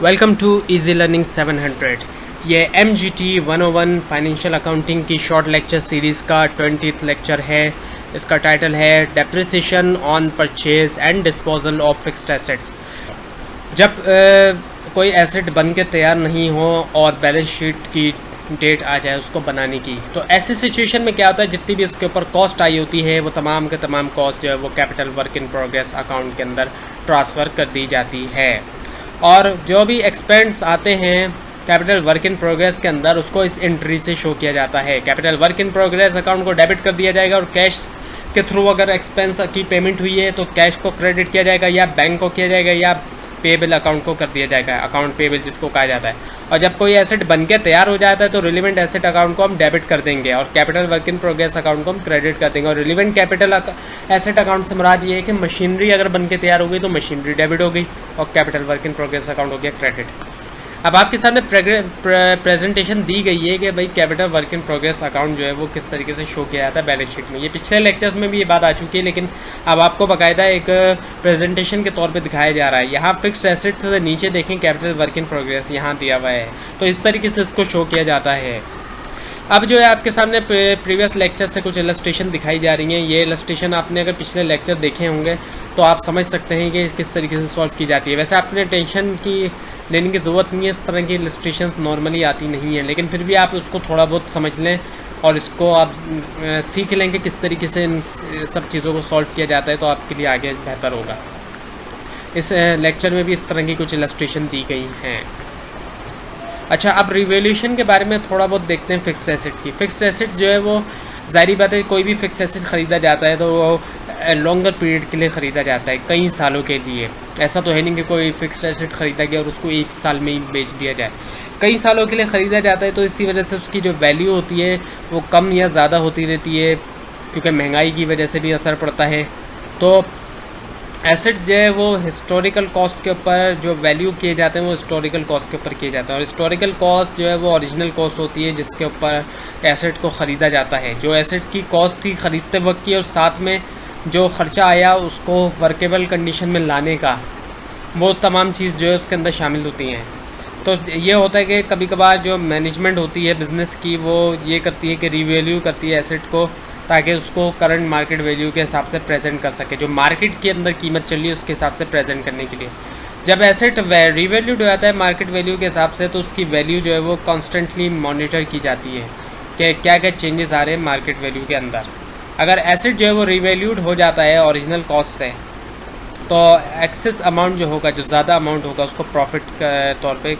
Welcome to easy learning 700। ये MGT 101 financial accounting की short lecture series का 20th lecture है। इसका टाइटल है depreciation on purchase and disposal of fixed assets. जब कोई एसेट बन के तैयार नहीं हो और बैलेंस शीट की डेट आ जाए उसको बनाने की, तो ऐसी सिचुएशन में क्या होता है, जितनी भी इसके ऊपर कॉस्ट आई होती है वो तमाम के तमाम कॉस्ट जो है वो capital work in progress account के अंदर ट्रांसफ़र कर दी जाती है। और जो भी एक्सपेंस आते हैं कैपिटल वर्क इन प्रोग्रेस के अंदर उसको इस एंट्री से शो किया जाता है। Capital work in progress account को डेबिट कर दिया जाएगा और कैश के थ्रू अगर एक्सपेंस की पेमेंट हुई है तो कैश को क्रेडिट किया जाएगा या बैंक को किया जाएगा या पेबल अकाउंट को कर दिया जाएगा, अकाउंट पेबल जिसको कहा जाता है। और जब कोई एसेट बन के तैयार हो जाता है तो रिलेवेंट एसेट अकाउंट को हम डेबिट कर देंगे और capital work in progress account को हम क्रेडिट कर देंगे। और रिलेवेंट कैपिटल एसेट अकाउंट से मुराद ये है कि मशीनरी अगर बन के तैयार हो गई तो मशीनरी डेबिट हो गई और capital work in progress account हो गया क्रेडिट। अब आपके सामने प्रेजेंटेशन दी गई है कि भाई capital work in progress account जो है वो किस तरीके से शो किया जाता है बैलेंस शीट में। ये पिछले लेक्चर्स में भी ये बात आ चुकी है, लेकिन अब आपको बाकायदा एक प्रेजेंटेशन के तौर पे दिखाया जा रहा है। यहाँ फिक्स्ड एसेट से नीचे देखें कैपिटल वर्क इन प्रोग्रेस यहाँ दिया हुआ है, तो इस तरीके से इसको शो किया जाता है। अब जो है आपके सामने प्रीवियस लेक्चर से कुछ इलस्ट्रेशन दिखाई जा रही हैं। ये इलस्ट्रेशन आपने अगर पिछले लेक्चर देखे होंगे तो आप समझ सकते हैं कि किस तरीके से सॉल्व की जाती है। वैसे आपने टेंशन की लेने की ज़रूरत नहीं है, इस तरह की इलस्ट्रेशंस नॉर्मली आती नहीं हैं, लेकिन फिर भी आप उसको थोड़ा बहुत समझ लें और इसको आप सीख लेंगे किस तरीके से इन सब चीज़ों को सॉल्व किया जाता है, तो आपके लिए आगे बेहतर होगा। इस लेक्चर में भी इस तरह की कुछ इलस्ट्रेशन दी गई हैं। अच्छा, अब रिवैल्यूएशन के बारे में थोड़ा बहुत देखते हैं फिक्स्ड एसेट्स की। फिक्स्ड एसेट्स जो है वो ज़ाहिर बात है, कोई भी फिक्स्ड एसेट ख़रीदा जाता है तो वो लॉन्गर पीरियड के लिए ख़रीदा जाता है, कई सालों के लिए। ऐसा तो है नहीं कि कोई फिक्स्ड एसेट ख़रीदा गया और उसको एक साल में ही बेच दिया जाए। कई सालों के लिए ख़रीदा जाता है, तो इसी वजह से उसकी जो वैल्यू होती है वो कम या ज़्यादा होती रहती है, क्योंकि महंगाई की वजह से भी असर पड़ता है। तो एसेट्स जो है वो हिस्टोरिकल कॉस्ट के ऊपर जो वैल्यू किए जाते हैं वो हिस्टोरिकल कॉस्ट के ऊपर किए जाते हैं। और हिस्टोरिकल कॉस्ट जो है वो ओरिजिनल कॉस्ट होती है जिसके ऊपर एसेट को ख़रीदा जाता है। जो एसेट की कॉस्ट थी ख़रीदते वक्त की और साथ में जो ख़र्चा आया उसको वर्केबल कंडीशन में लाने का, वो तमाम चीज़ जो है उसके अंदर शामिल होती हैं। तो ये होता है कि कभी कभार जो मैनेजमेंट होती है बिज़नेस की वो ये करती है कि रिवैल्यू करती है एसेट को, ताकि उसको करंट मार्केट वैल्यू के हिसाब से प्रेजेंट कर सके, जो मार्केट के अंदर कीमत चल रही है उसके हिसाब से प्रेजेंट करने के लिए। जब एसेट रिवैल्यूड हो जाता है मार्केट वैल्यू के हिसाब से, तो उसकी वैल्यू जो है वो कॉन्स्टेंटली मॉनिटर की जाती है कि क्या क्या चेंजेस आ रहे हैं मार्केट वैल्यू के अंदर। अगर एसेट जो है वो रिवैल्यूड हो जाता है ओरिजिनल कॉस्ट से, तो एक्सेस अमाउंट जो होगा, जो ज़्यादा अमाउंट होगा, उसको प्रॉफिट के तौर पे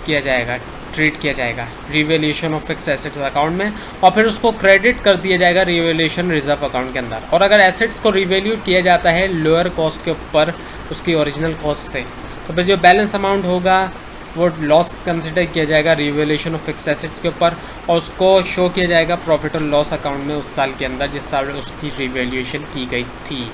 किया जाएगा, ट्रीट किया जाएगा revaluation of fixed assets account में, और फिर उसको क्रेडिट कर दिया जाएगा रिवैल्यूएशन रिजर्व अकाउंट के अंदर। और अगर एसेट्स को रिवैल्यू किया जाता है लोअर कॉस्ट के ऊपर उसकी ओरिजिनल कॉस्ट से, तो फिर जो बैलेंस अमाउंट होगा वो लॉस कंसिडर किया जाएगा रिवैल्यूएशन ऑफ फिक्स्ड एसेट्स के ऊपर, और उसको शो किया जाएगा प्रॉफिट और लॉस अकाउंट में उस साल के अंदर जिस साल उसकी रिवैल्यूएशन की गई थी।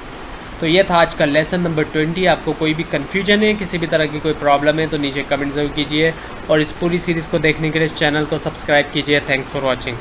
तो ये था आज का लेसन नंबर 20। आपको कोई भी कन्फ्यूजन है, किसी भी तरह की कोई प्रॉब्लम है तो नीचे कमेंट ज़रूर कीजिए और इस पूरी सीरीज़ को देखने के लिए इस चैनल को सब्सक्राइब कीजिए। Thanks for watching.